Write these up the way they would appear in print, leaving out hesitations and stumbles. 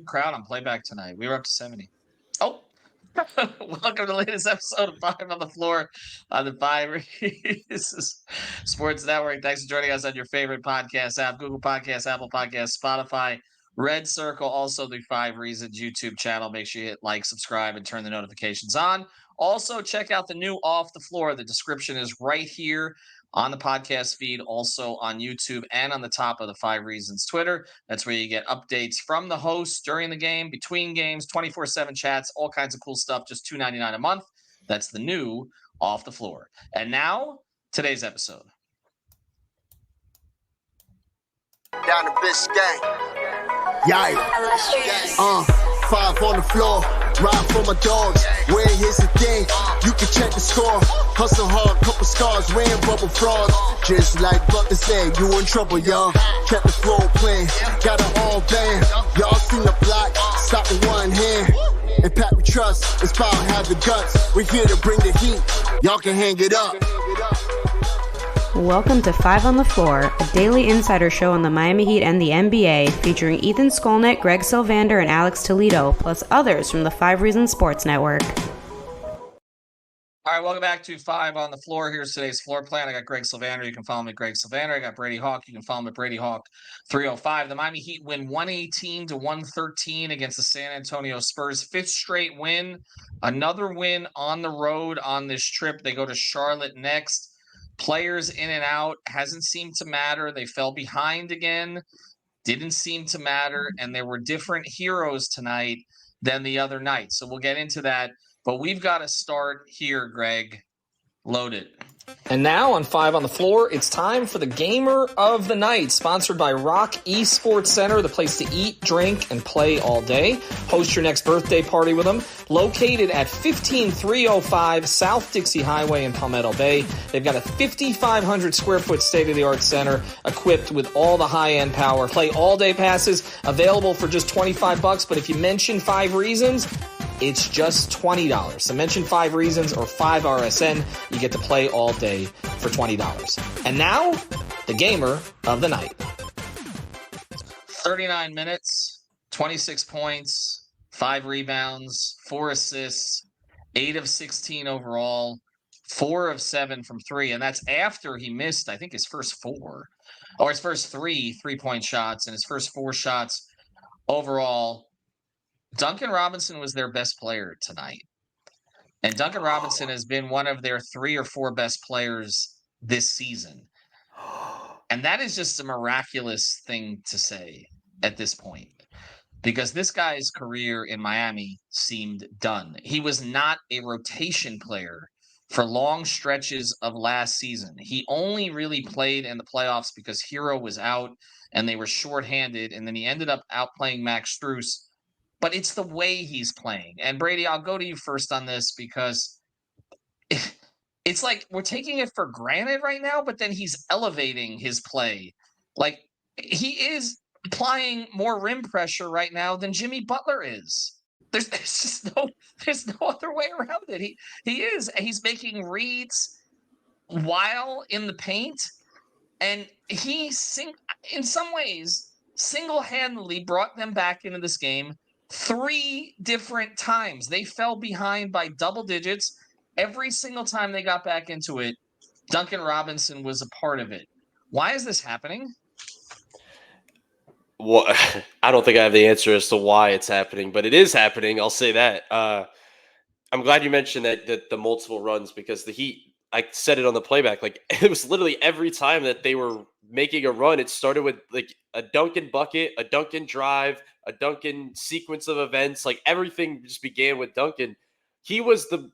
crowd on playback tonight. We were up to 70. Oh, welcome to the latest episode of Five on the Floor on the Five Reasons Sports Network. Thanks for joining us on your favorite podcast app, Google Podcasts, Apple Podcasts, Spotify, Red Circle, also the Five Reasons YouTube channel. Make sure you hit like, subscribe, and turn the notifications on. Also, check out the new Off the Floor. The description is right here on the podcast feed, also on YouTube and on the top of the Five Reasons Twitter. That's where you get updates from the hosts during the game, between games, 24/7 chats, all kinds of cool stuff, just $2.99 a month. That's the new Off the Floor. And now, today's episode. Down the bitch gang. Five on the floor, ride for my dogs. Where here's the thing, you can check the score. Hustle hard, couple scars, wearing bubble frogs. Just like Butler said, you in trouble, y'all. Kept the floor playing, got it all banned. Y'all seen the block, stop with one hand. And Pat we trust, it's power have the guts. We're here to bring the heat, y'all can hang it up. Welcome to Five on the Floor, a daily insider show on the Miami Heat and the NBA, featuring Ethan Skolnick, Greg Sylvander, and Alex Toledo, plus others from the Five Reasons Sports Network. All right, welcome back to Five on the Floor. Here's today's floor plan. I got Greg Sylvander. You can follow me at Greg Sylvander. I got Brady Hawk. You can follow me at Brady Hawk 305. The Miami Heat win 118-113 against the San Antonio Spurs. Fifth straight win. Another win on the road on this trip. They go to Charlotte next. Players in and out, hasn't seemed to matter. They fell behind again, didn't seem to matter, and there were different heroes tonight than the other night. So we'll get into that, but we've got to start here, Greg. Load it. And now on Five on the Floor, it's time for the Gamer of the Night, sponsored by Rock Esports Center, the place to eat, drink, and play all day. Host your next birthday party with them. Located at 15305 South Dixie Highway in Palmetto Bay. They've got a 5,500 square foot state-of-the-art center equipped with all the high-end power. Play all-day passes available for just $25, but if you mention Five Reasons, it's just $20. So mention Five Reasons or 5RSN. You get to play all day for $20. And now, the Gamer of the Night. 39 minutes, 26 points, 5 rebounds, 4 assists, 8 of 16 overall, 4 of 7 from 3. And that's after he missed, I think, his first 4. Or his first 3 3-point shots and his first 4 shots overall. Duncan Robinson was their best player tonight. And Duncan Robinson has been one of their 3 or 4 best players this season. And that is just a miraculous thing to say at this point. Because this guy's career in Miami seemed done. He was not a rotation player for long stretches of last season. He only really played in the playoffs because Herro was out and they were shorthanded. And then he ended up outplaying Max Strus. But it's the way he's playing. And Brady, I'll go to you first on this because it's like we're taking it for granted right now, but then he's elevating his play. Like he is applying more rim pressure right now than Jimmy Butler is. There's no other way around it. He's making reads while in the paint, and in some ways single-handedly brought them back into this game 3 different times. They fell behind by double digits. Every single time they got back into it, Duncan Robinson was a part of it. Why is this happening? Well, I don't think I have the answer as to why it's happening, but it is happening. I'll say that. I'm glad you mentioned that the multiple runs, because the Heat, I said it on the playback, like it was literally every time that they were making a run, it started with like a Duncan bucket, a Duncan drive, a Duncan sequence of events. Like everything just began with Duncan. He was the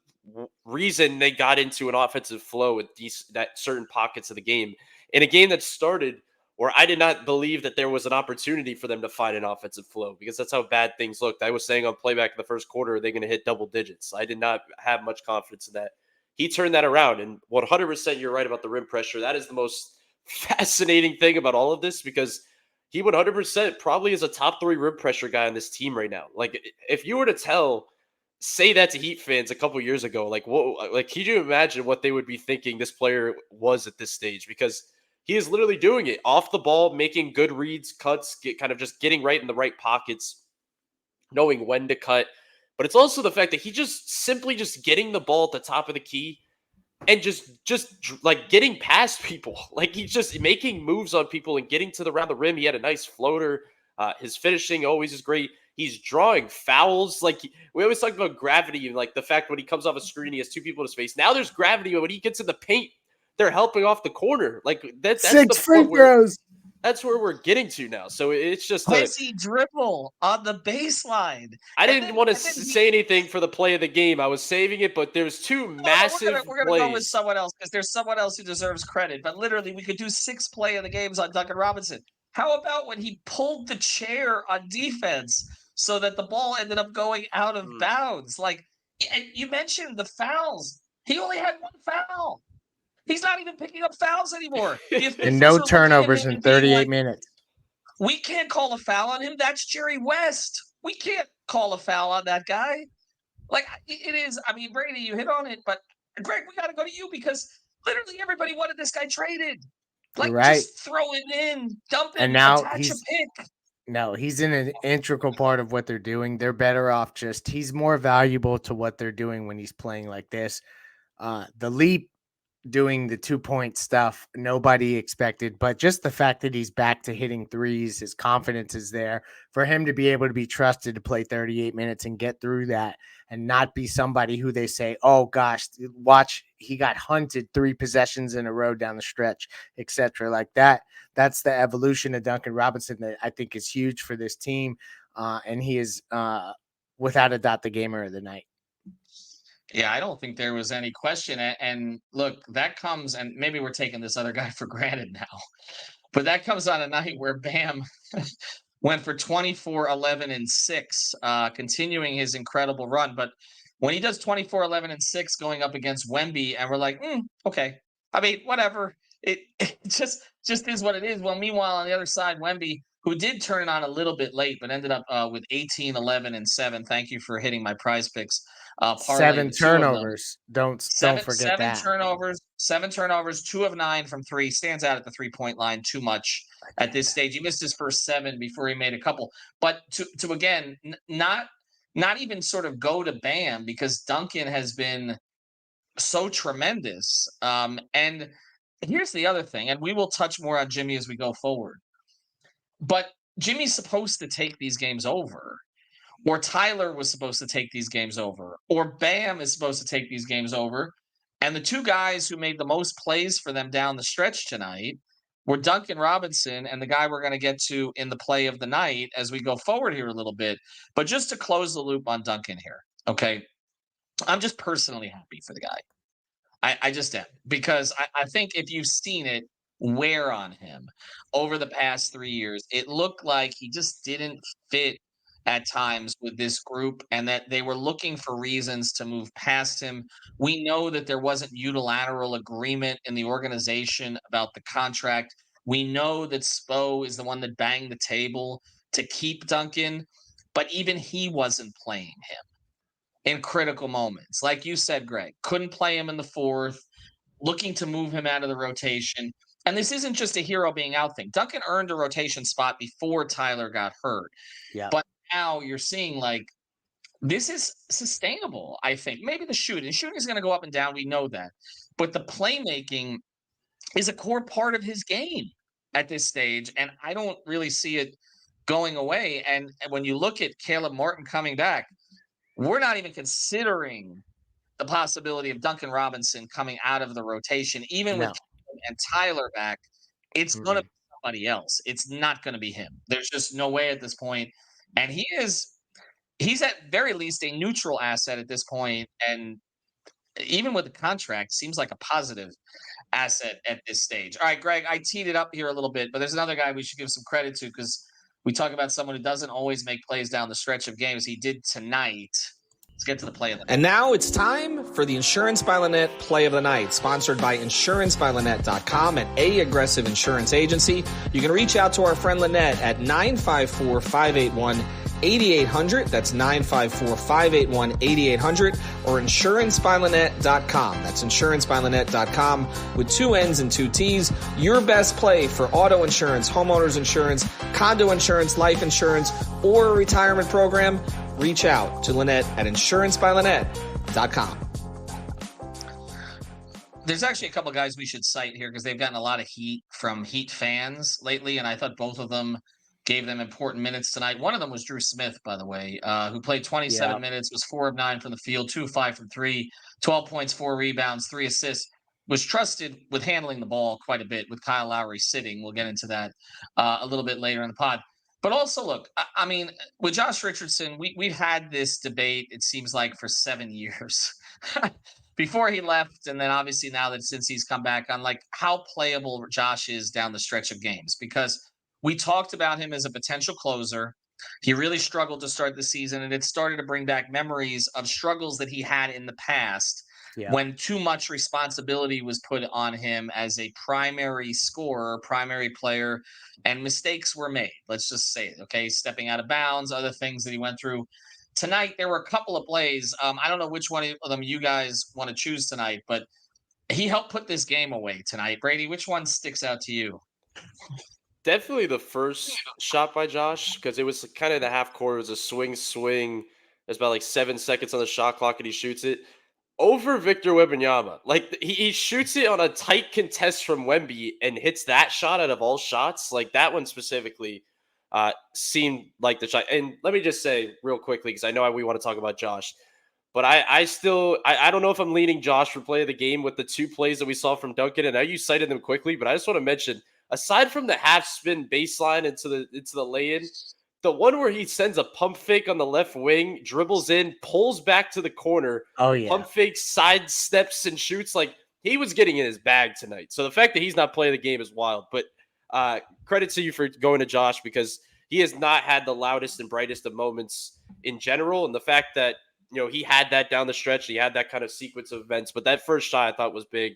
reason they got into an offensive flow with that certain pockets of the game. In a game that started where I did not believe that there was an opportunity for them to find an offensive flow, because that's how bad things looked. I was saying on playback in the first quarter, they're going to hit double digits. I did not have much confidence in that. He turned that around, and 100% you're right about the rim pressure. That is the most fascinating thing about all of this, because he 100% probably is a top 3 rim pressure guy on this team right now. Like, if you were to say that to Heat fans a couple years ago, can you imagine what they would be thinking this player was at this stage? Because he is literally doing it off the ball, making good reads, cuts, just getting right in the right pockets. knowing when to cut. But it's also the fact that he just simply just getting the ball at the top of the key and just like getting past people. Like he's just making moves on people and getting to around the rim. He had a nice floater. His finishing always is great. He's drawing fouls. Like we always talk about gravity and like the fact when he comes off a screen, he has two people in his face. Now there's gravity when he gets in the paint. They're helping off the corner. Like that's 6 free throws. That's where we're getting to now. So it's just he dribble on the baseline. I didn't want to say anything for the play of the game. I was saving it, but there's two massive We're gonna go with someone else because there's someone else who deserves credit. But literally, we could do 6 play of the games on Duncan Robinson. How about when he pulled the chair on defense so that the ball ended up going out of bounds? Like you mentioned the fouls. He only had 1 foul. He's not even picking up fouls anymore. And no turnovers in 38 minutes. We can't call a foul on him. That's Jerry West. We can't call a foul on that guy. Like, it is. I mean, Brady, you hit on it. But, Greg, we got to go to you because literally everybody wanted this guy traded. Like, just throw it in, dump it, and now attach a pick. No, he's in an integral part of what they're doing. They're better off he's more valuable to what they're doing when he's playing like this. The leap doing the 2-point stuff, nobody expected, but just the fact that he's back to hitting threes, his confidence is there for him to be able to be trusted to play 38 minutes and get through that and not be somebody who they say, oh gosh, watch, he got hunted 3 possessions in a row down the stretch, etc. Like that. That's the evolution of Duncan Robinson that I think is huge for this team. And he is without a doubt the gamer of the night. Yeah, I don't think there was any question. And look, that comes, and maybe we're taking this other guy for granted now, but that comes on a night where Bam went for 24, 11, and 6, continuing his incredible run. But when he does 24, 11, and 6 going up against Wemby, and we're like, okay. I mean, whatever. It just is what it is. Well, meanwhile, on the other side, Wemby, who did turn it on a little bit late, but ended up with 18, 11, and 7. Thank you for hitting my prize picks. 7 turnovers. Don't forget that. 7 turnovers, 2 of 9 from 3. Stands out at the 3-point line too much at this stage. He missed his first 7 before he made a couple. But to again, not even sort of go to Bam because Duncan has been so tremendous. And here's the other thing, and we will touch more on Jimmy as we go forward. But Jimmy's supposed to take these games over. Or Tyler was supposed to take these games over. Or Bam is supposed to take these games over. And the 2 guys who made the most plays for them down the stretch tonight were Duncan Robinson and the guy we're going to get to in the play of the night as we go forward here a little bit. But just to close the loop on Duncan here, okay? I'm just personally happy for the guy. I just am. Because I think if you've seen it wear on him over the past 3 years, it looked like he just didn't fit at times with this group and that they were looking for reasons to move past him. We know that there wasn't unilateral agreement in the organization about the contract. We know that Spo is the one that banged the table to keep Duncan, but even he wasn't playing him in critical moments. Like you said, Greg, couldn't play him in the 4th, looking to move him out of the rotation. And this isn't just a hero being out thing. Duncan earned a rotation spot before Tyler got hurt. Yeah. But now you're seeing like this is sustainable, I think. Maybe the shooting is going to go up and down. We know that. But the playmaking is a core part of his game at this stage. And I don't really see it going away. And when you look at Caleb Martin coming back, we're not even considering the possibility of Duncan Robinson coming out of the rotation. Even with Caleb and Tyler back, it's going to be somebody else. It's not going to be him. There's just no way at this point. And he's at very least a neutral asset at this point. And even with the contract, seems like a positive asset at this stage. All right, Greg, I teed it up here a little bit, but there's another guy we should give some credit to because we talk about someone who doesn't always make plays down the stretch of games. He did tonight. Let's get to the play of the night. And now it's time for the Insurance by Lynette Play of the Night, sponsored by InsuranceByLynette.com, an A-aggressive insurance agency. You can reach out to our friend Lynette at 954-581-8800. That's 954-581-8800 or InsuranceByLynette.com. That's InsuranceByLynette.com with 2 N's and 2 T's. Your best play for auto insurance, homeowners insurance, condo insurance, life insurance, or a retirement program. reach out to Lynette at insurancebylynette.com. There's actually a couple of guys we should cite here because they've gotten a lot of heat from Heat fans lately, and I thought both of them gave them important minutes tonight. One of them was Drew Smith, by the way, who played 27 minutes, was 4 of 9 from the field, 2 of 5 from 3, 12 points, 4 rebounds, 3 assists, was trusted with handling the ball quite a bit with Kyle Lowry sitting. We'll get into that a little bit later in the pod. But also, look, I mean, with Josh Richardson, we've had this debate, it seems like, for 7 years. Before he left, and then obviously now that since he's come back on, like, how playable Josh is down the stretch of games. Because we talked about him as a potential closer. He really struggled to start the season, and it started to bring back memories of struggles that he had in the past when too much responsibility was put on him as a primary scorer, primary player, and mistakes were made. Let's just say it, okay? Stepping out of bounds, other things that he went through. Tonight, there were a couple of plays. I don't know which one of them you guys want to choose tonight, but he helped put this game away tonight. Brady, which one sticks out to you? Definitely the first shot by Josh, because it was kind of the half court. It was a swing. There's about like 7 seconds on the shot clock, and he shoots it over Victor Wembanyama. Like, he shoots it on a tight contest from Wemby and hits that shot out of all shots. Like, that one specifically seemed like the shot. And let me just say real quickly, because I know we want to talk about Josh, but I don't know if I'm leaning Josh for play of the game with the 2 plays that we saw from Duncan. And I know you cited them quickly, but I just want to mention, aside from the half spin baseline into the lay-in, the one where he sends a pump fake on the left wing, dribbles in, pulls back to the corner, pump fake, side steps and shoots, like, he was getting in his bag tonight. So the fact that he's not playing the game is wild. But credit to you for going to Josh, because he has not had the loudest and brightest of moments in general. And the fact that, you know, he had that down the stretch, he had that kind of sequence of events. But that first shot I thought was big.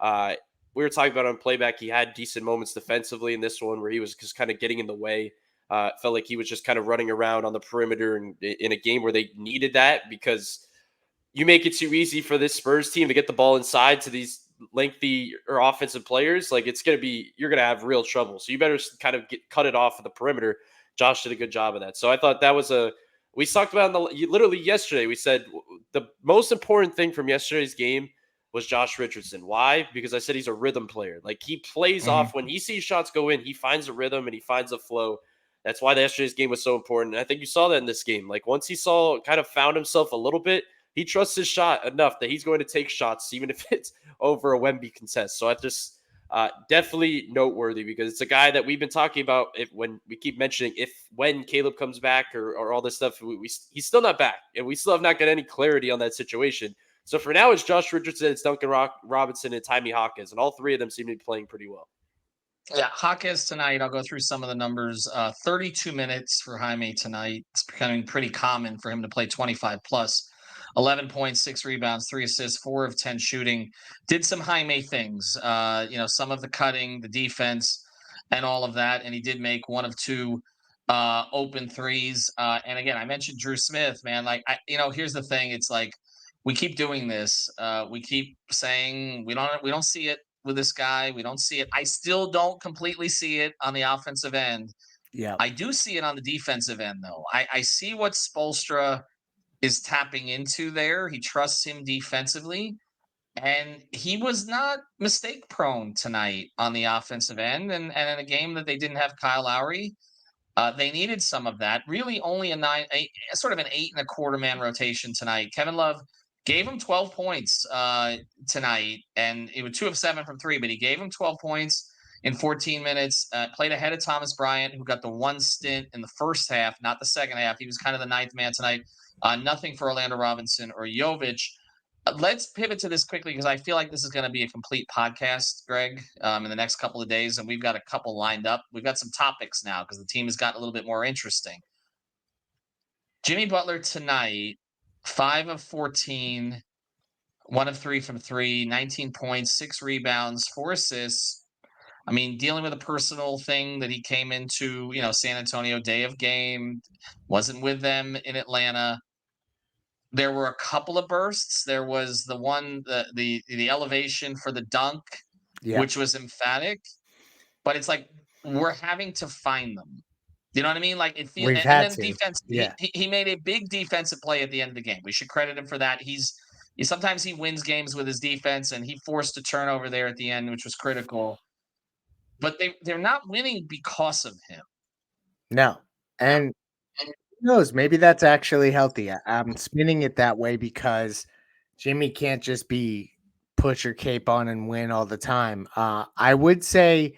We were talking about on playback, he had decent moments defensively in this one where he was just kind of getting in the way. Felt like he was just kind of running around on the perimeter in a game where they needed that, because you make it too easy for this Spurs team to get the ball inside to these lengthy or offensive players. Like, you're going to have real trouble. So you better kind of cut it off at the perimeter. Josh did a good job of that. So I thought that was we talked about literally yesterday. We said the most important thing from yesterday's game was Josh Richardson. Why? Because I said he's a rhythm player. Like, he plays off when he sees shots go in, he finds a rhythm and he finds a flow. That's why yesterday's game was so important. And I think you saw that in this game. Like, once he kind of found himself a little bit, he trusts his shot enough that he's going to take shots, even if it's over a Wemby contest. So I just definitely noteworthy, because it's a guy that we've been talking about when we keep mentioning when Caleb comes back or all this stuff. He's still not back, and we still have not got any clarity on that situation. So for now, it's Josh Richardson, it's Duncan Robinson, and Jaime Jaquez, and all 3 of them seem to be playing pretty well. Yeah, Jaquez tonight, I'll go through some of the numbers. 32 minutes for Jaime tonight. It's becoming pretty common for him to play 25 plus. 11 points, 6 rebounds, 3 assists, 4 of 10 shooting. Did some Jaime things, some of the cutting, the defense, and all of that. And he did make 1 of 2 open threes. And again, I mentioned Drew Smith, man. Like, here's the thing. It's like, we keep doing this. We keep saying we don't see it with this guy. We don't see it. I still don't completely see it on the offensive end. Yeah, I do see it on the defensive end, though. I see what Spoelstra is tapping into there. He trusts him defensively, and he was not mistake prone tonight on the offensive end. And in a game that they didn't have Kyle Lowry, they needed some of that. Really, only sort of an 8.25 man rotation tonight. Kevin Love gave him 12 points tonight, and it was 2 of 7 from 3, but he gave him 12 points in 14 minutes, played ahead of Thomas Bryant, who got the 1 stint in the first half, not the second half. He was kind of the 9th man tonight. Nothing for Orlando Robinson or Jovic. Let's pivot to this quickly, because I feel like this is going to be a complete podcast, Greg, in the next couple of days, and we've got a couple lined up. We've got some topics now because the team has gotten a little bit more interesting. Jimmy Butler tonight, 5 of 14, 1 of 3 from 3, 19 points, 6 rebounds, 4 assists. I mean, dealing with a personal thing that he came into, San Antonio day of game, wasn't with them in Atlanta. There were a couple of bursts. There was the one, the elevation for the dunk, which was emphatic. But it's like, we're having to find them. You know what I mean? Like it feels, We've and had then to. defense. Yeah. He made a big defensive play at the end of the game. We should credit him for that. Sometimes he wins games with his defense, and he forced a turnover there at the end, which was critical. But they're not winning because of him. No. And who knows? Maybe that's actually healthy. I'm spinning it that way because Jimmy can't just be put your cape on and win all the time. I would say,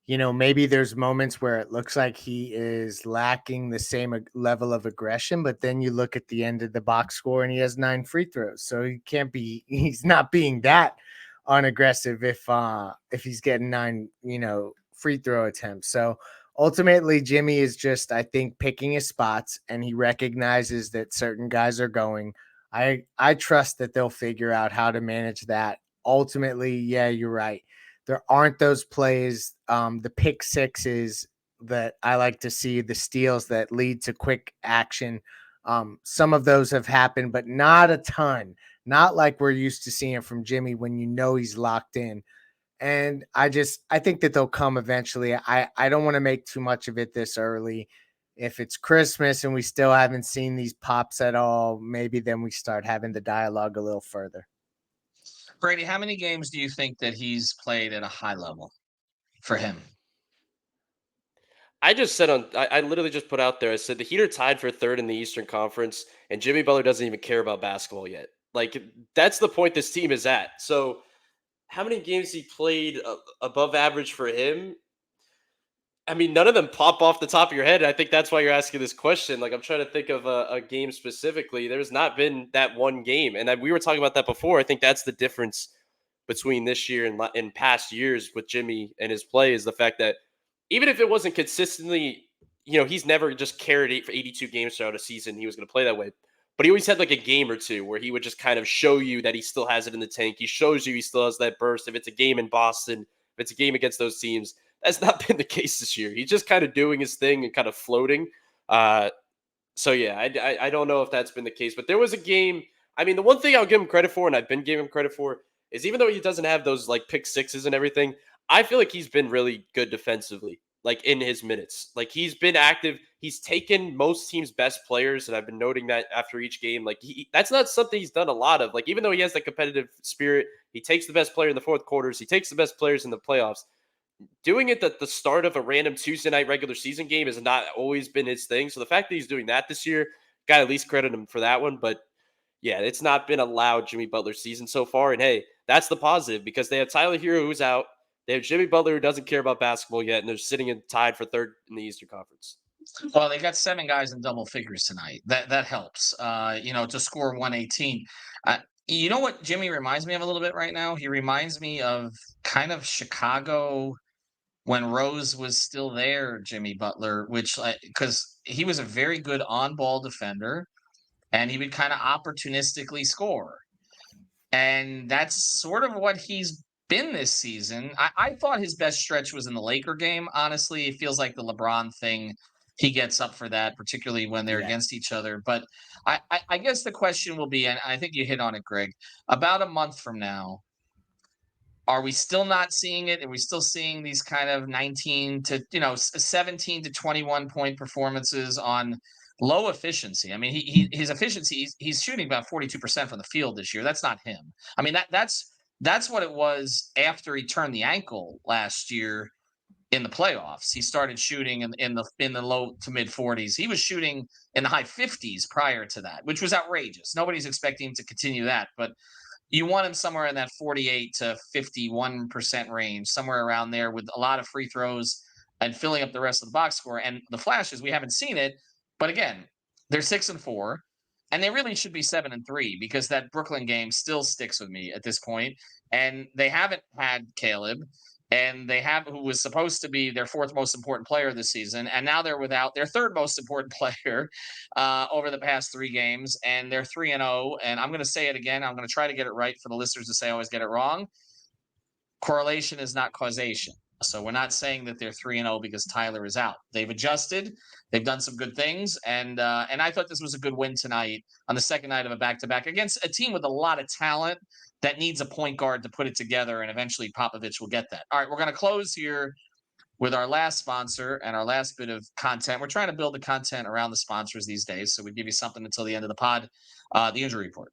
maybe there's moments where it looks like he is lacking the same level of aggression, but then you look at the end of the box score and he has 9 free throws. So he's not being that unaggressive if he's getting 9, free throw attempts. So ultimately Jimmy is just, I think, picking his spots, and he recognizes that certain guys are going. I trust that they'll figure out how to manage that. Ultimately, yeah, you're right. There aren't those plays, the pick sixes that I like to see, the steals that lead to quick action. Some of those have happened, but not a ton. Not like we're used to seeing from Jimmy when he's locked in. And I think that they'll come eventually. I don't want to make too much of it this early. If it's Christmas and we still haven't seen these pops at all, maybe then we start having the dialogue a little further. Brady, how many games do you think that he's played at a high level for him? I just said I literally just put out there, I said the Heat are tied for third in the Eastern Conference, and Jimmy Butler doesn't even care about basketball yet. Like, that's the point this team is at. So, how many games he played above average for him? I mean, none of them pop off the top of your head. I think that's why you're asking this question. Like, I'm trying to think of a game specifically. There's not been that one game. And we were talking about that before. I think that's the difference between this year and past years with Jimmy and his play, is the fact that even if it wasn't consistently, he's never just carried 82 games throughout a season. He was going to play that way. But he always had like a game or two where he would just kind of show you that he still has it in the tank. He shows you he still has that burst. If it's a game in Boston, if it's a game against those teams, that's not been the case this year. He's just kind of doing his thing and kind of floating. So yeah, I don't know if that's been the case, but there was a game. I mean, the one thing I'll give him credit for, and I've been giving him credit for, is even though he doesn't have those like pick sixes and everything, I feel like he's been really good defensively, like in his minutes. Like, he's been active. He's taken most teams' best players, and I've been noting that after each game. Like, that's not something he's done a lot of. Like, even though he has that competitive spirit, he takes the best player in the fourth quarters. He takes the best players in the playoffs. Doing it at the start of a random Tuesday night regular season game has not always been his thing. So the fact that he's doing that this year, got to at least credit him for that one. But yeah, it's not been a loud Jimmy Butler season so far. And hey, that's the positive, because they have Tyler Herro, who's out. They have Jimmy Butler, who doesn't care about basketball yet, and they're sitting in tied for third in the Eastern Conference. Well, they got 7 guys in double figures tonight. That helps. To score 118. You know what Jimmy reminds me of a little bit right now? He reminds me of kind of Chicago when Rose was still there, Jimmy Butler, which because he was a very good on-ball defender, and he would kind of opportunistically score. And that's sort of what he's been this season. I thought his best stretch was in the Laker game. Honestly, it feels like the LeBron thing. He gets up for that, particularly when they're Yeah. against each other. But I guess the question will be, and I think you hit on it, Greg, about a month from now, are we still not seeing it? Are we still seeing these kind of 19 to 17 to 21 point performances on low efficiency? I mean, his efficiency, he's shooting about 42% from the field this year. That's not him. I mean, that's what it was after he turned the ankle last year in the playoffs. He started shooting in the low to mid 40s. He was shooting in the high 50s prior to that, which was outrageous. Nobody's expecting him to continue that, but you want him somewhere in that 48 to 51% range, somewhere around there, with a lot of free throws and filling up the rest of the box score. And the flashes, we haven't seen it, but again, they're 6-4, and they really should be 7-3, because that Brooklyn game still sticks with me at this point. And they haven't had Caleb, and they have who was supposed to be their 4th most important player this season, and now they're without their 3rd most important player over the past 3 games, and they're 3-0. And I'm going to say it again. I'm going to try to get it right for the listeners to say I always get it wrong. Correlation is not causation. So we're not saying that they're 3-0 because Tyler is out. They've adjusted. They've done some good things, and I thought this was a good win tonight on the second night of a back-to-back against a team with a lot of talent that needs a point guard to put it together, and eventually Popovich will get that. All right, we're going to close here with our last sponsor and our last bit of content. We're trying to build the content around the sponsors these days, so we give you something until the end of the pod, the injury report.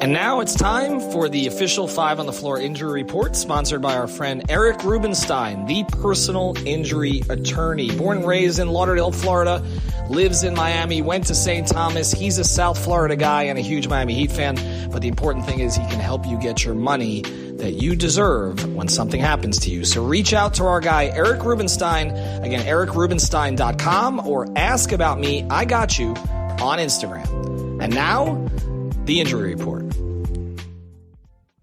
And now it's time for the official 5 on the Floor injury report, sponsored by our friend Eric Rubenstein, the personal injury attorney. Born and raised in Lauderdale, Florida, lives in Miami, went to St. Thomas. He's a South Florida guy and a huge Miami Heat fan. But the important thing is he can help you get your money that you deserve when something happens to you. So reach out to our guy, Eric Rubenstein. Again, ericrubenstein.com, or ask about me, I got you, on Instagram. And now, the injury report.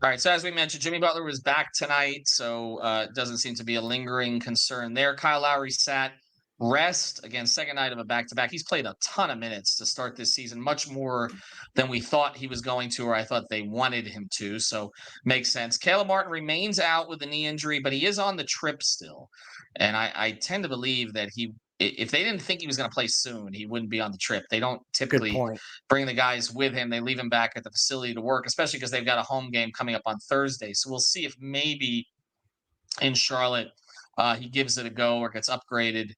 All right, so as we mentioned, Jimmy Butler was back tonight, so it doesn't seem to be a lingering concern there. Kyle Lowry sat rest. Again, second night of a back-to-back. He's played a ton of minutes to start this season, much more than we thought he was going to, or I thought they wanted him to, so makes sense. Caleb Martin remains out with a knee injury, but he is on the trip still, and I tend to believe that if they didn't think he was going to play soon, he wouldn't be on the trip. They don't typically bring the guys with him. They leave him back at the facility to work, especially because they've got a home game coming up on Thursday. So we'll see if maybe in Charlotte he gives it a go or gets upgraded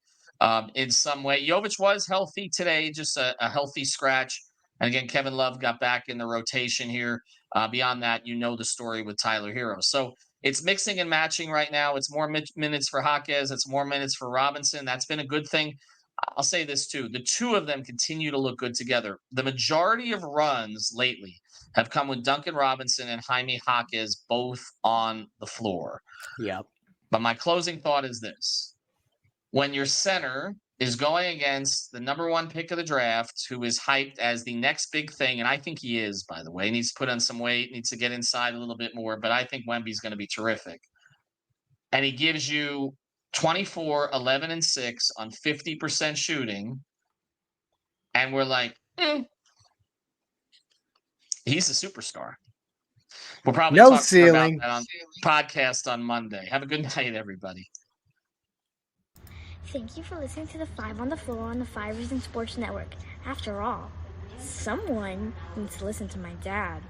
in some way. Jovic was healthy today, just a healthy scratch. And again, Kevin Love got back in the rotation here. Beyond that, you know the story with Tyler Herro. So it's mixing and matching right now. It's more minutes for Jaquez. It's more minutes for Robinson. That's been a good thing. I'll say this too. The two of them continue to look good together. The majority of runs lately have come with Duncan Robinson and Jaime Jaquez both on the floor. Yep. But my closing thought is this. When your center is going against the number 1 pick of the draft, who is hyped as the next big thing, and I think he is, by the way. He needs to put on some weight, needs to get inside a little bit more, but I think Wemby's going to be terrific. And he gives you 24, 11, and 6 on 50% shooting, and we're like, he's a superstar. We'll probably no talk ceiling about that on the podcast on Monday. Have a good night, everybody. Thank you for listening to the 5 on the Floor on the 5 Reasons Sports Network. After all, someone needs to listen to my dad.